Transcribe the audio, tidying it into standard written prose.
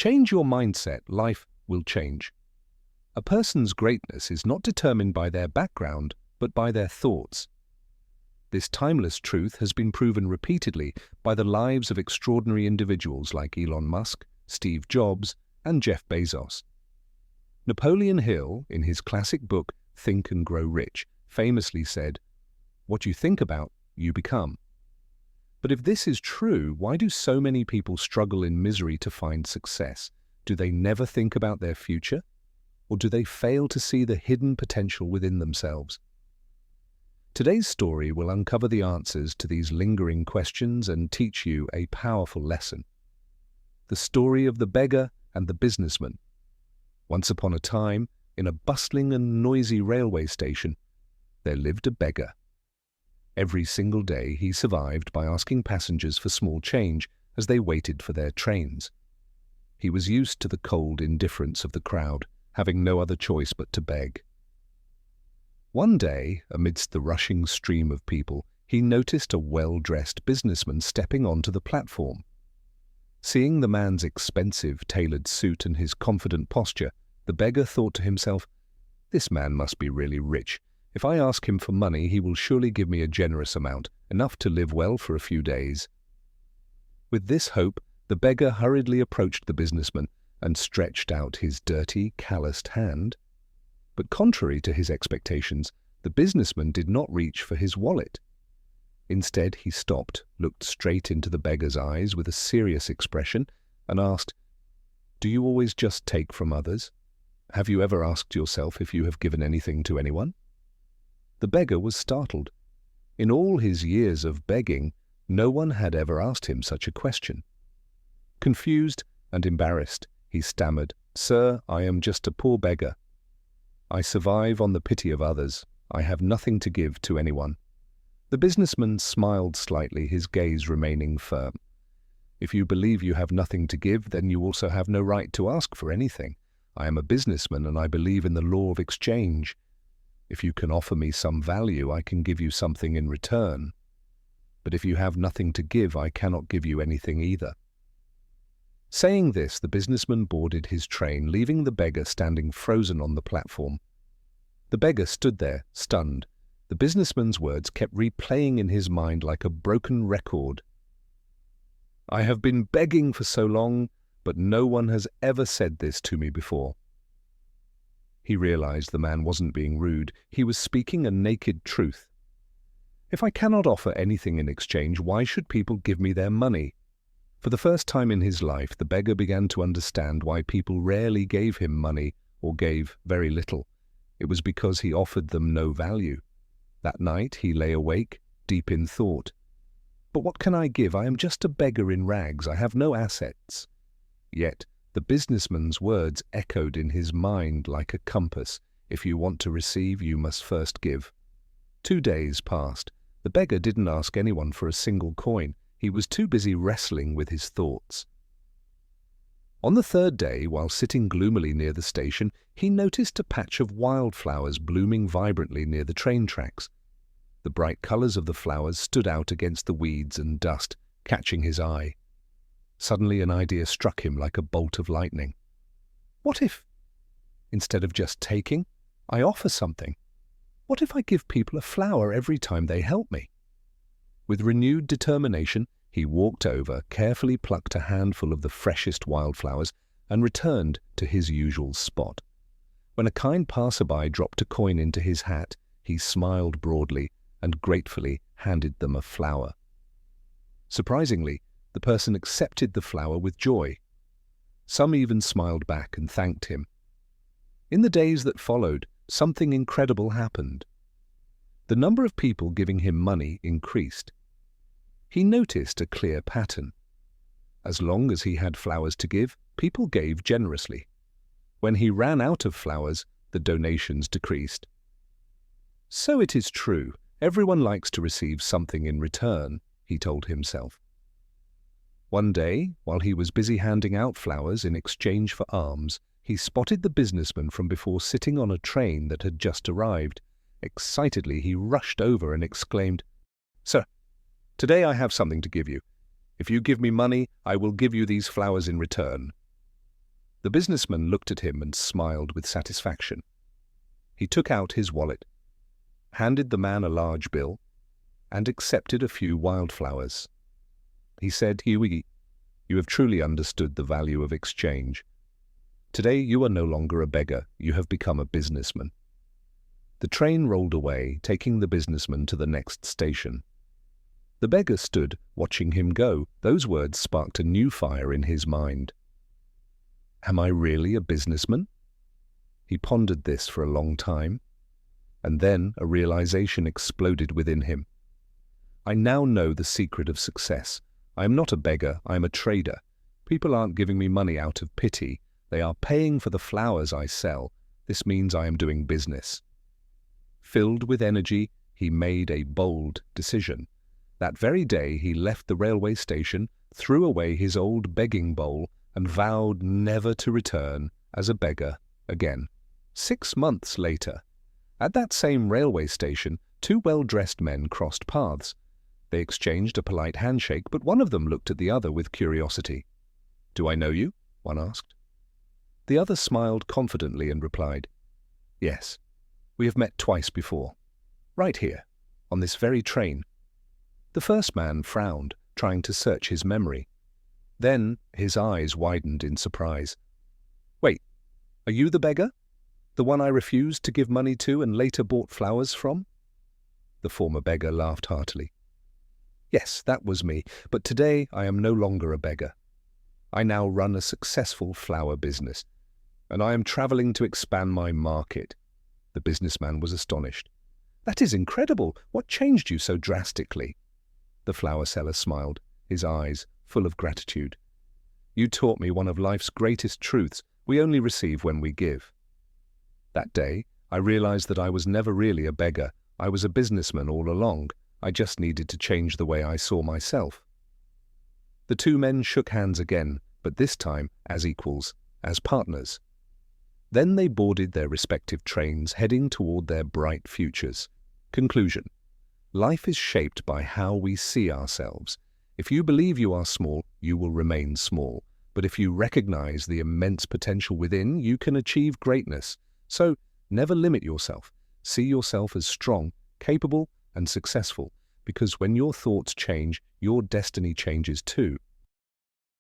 Change your mindset, life will change. A person's greatness is not determined by their background, but by their thoughts. This timeless truth has been proven repeatedly by the lives of extraordinary individuals like Elon Musk, Steve Jobs, and Jeff Bezos. Napoleon Hill, in his classic book Think and Grow Rich, famously said, "What you think about, you become." But if this is true, why do so many people struggle in misery to find success? Do they never think about their future? Or do they fail to see the hidden potential within themselves? Today's story will uncover the answers to these lingering questions and teach you a powerful lesson. The story of the beggar and the businessman. Once upon a time, in a bustling and noisy railway station, there lived a beggar. Every single day he survived by asking passengers for small change as they waited for their trains. He was used to the cold indifference of the crowd, having no other choice but to beg. One day, amidst the rushing stream of people, he noticed a well-dressed businessman stepping onto the platform. Seeing the man's expensive, tailored suit and his confident posture, the beggar thought to himself, "This man must be really rich. If I ask him for money, he will surely give me a generous amount, enough to live well for a few days." With this hope, the beggar hurriedly approached the businessman and stretched out his dirty, calloused hand. But contrary to his expectations, the businessman did not reach for his wallet. Instead, he stopped, looked straight into the beggar's eyes with a serious expression, and asked, "Do you always just take from others? Have you ever asked yourself if you have given anything to anyone?" The beggar was startled. In all his years of begging, no one had ever asked him such a question. Confused and embarrassed, he stammered, "Sir, I am just a poor beggar. I survive on the pity of others. I have nothing to give to anyone." The businessman smiled slightly, his gaze remaining firm. "If you believe you have nothing to give, then you also have no right to ask for anything. I am a businessman and I believe in the law of exchange. If you can offer me some value, I can give you something in return. But if you have nothing to give, I cannot give you anything either." Saying this, the businessman boarded his train, leaving the beggar standing frozen on the platform. The beggar stood there, stunned. The businessman's words kept replaying in his mind like a broken record. "I have been begging for so long, but no one has ever said this to me before." He realized the man wasn't being rude. He was speaking a naked truth. "If I cannot offer anything in exchange, why should people give me their money?" For the first time in his life, the beggar began to understand why people rarely gave him money or gave very little. It was because he offered them no value. That night he lay awake, deep in thought. "But what can I give? I am just a beggar in rags. I have no assets." Yet the businessman's words echoed in his mind like a compass. If you want to receive, you must first give. 2 days passed. The beggar didn't ask anyone for a single coin. He was too busy wrestling with his thoughts. On the 3rd day, while sitting gloomily near the station, he noticed a patch of wildflowers blooming vibrantly near the train tracks. The bright colors of the flowers stood out against the weeds and dust, catching his eye. Suddenly an idea struck him like a bolt of lightning. What if, instead of just taking, I offer something? What if I give people a flower every time they help me? With renewed determination, he walked over, carefully plucked a handful of the freshest wildflowers, and returned to his usual spot. When a kind passerby dropped a coin into his hat, he smiled broadly and gratefully handed them a flower. Surprisingly, the person accepted the flower with joy. Some even smiled back and thanked him. In the days that followed, something incredible happened. The number of people giving him money increased. He noticed a clear pattern. As long as he had flowers to give, people gave generously. When he ran out of flowers, the donations decreased. So it is true, everyone likes to receive something in return, he told himself. One day, while he was busy handing out flowers in exchange for alms, he spotted the businessman from before sitting on a train that had just arrived. Excitedly, he rushed over and exclaimed, "Sir, today I have something to give you. If you give me money, I will give you these flowers in return." The businessman looked at him and smiled with satisfaction. He took out his wallet, handed the man a large bill, and accepted a few wildflowers. He said, "Hughie, you have truly understood the value of exchange. Today you are no longer a beggar, you have become a businessman." The train rolled away, taking the businessman to the next station. The beggar stood, watching him go. Those words sparked a new fire in his mind. Am I really a businessman? He pondered this for a long time, and then a realization exploded within him. I now know the secret of success. I am not a beggar, I am a trader. People aren't giving me money out of pity. They are paying for the flowers I sell. This means I am doing business. Filled with energy, he made a bold decision. That very day he left the railway station, threw away his old begging bowl, and vowed never to return as a beggar again. 6 months later, at that same railway station, 2 well-dressed men crossed paths. They exchanged a polite handshake, but one of them looked at the other with curiosity. "Do I know you?" one asked. The other smiled confidently and replied, "Yes, we have met twice before. Right here, on this very train." The first man frowned, trying to search his memory. Then his eyes widened in surprise. "Wait, are you the beggar? The one I refused to give money to and later bought flowers from?" The former beggar laughed heartily. "Yes, that was me, but today I am no longer a beggar. I now run a successful flower business, and I am traveling to expand my market." The businessman was astonished. "That is incredible. What changed you so drastically?" The flower seller smiled, his eyes full of gratitude. "You taught me one of life's greatest truths. We only receive when we give." That day, I realized that I was never really a beggar. I was a businessman all along. I just needed to change the way I saw myself. The 2 men shook hands again, but this time as equals, as partners. Then they boarded their respective trains, heading toward their bright futures. Conclusion: life is shaped by how we see ourselves. If you believe you are small, you will remain small. But if you recognize the immense potential within, you can achieve greatness. So, never limit yourself. See yourself as strong, capable, and successful, because when your thoughts change, your destiny changes too.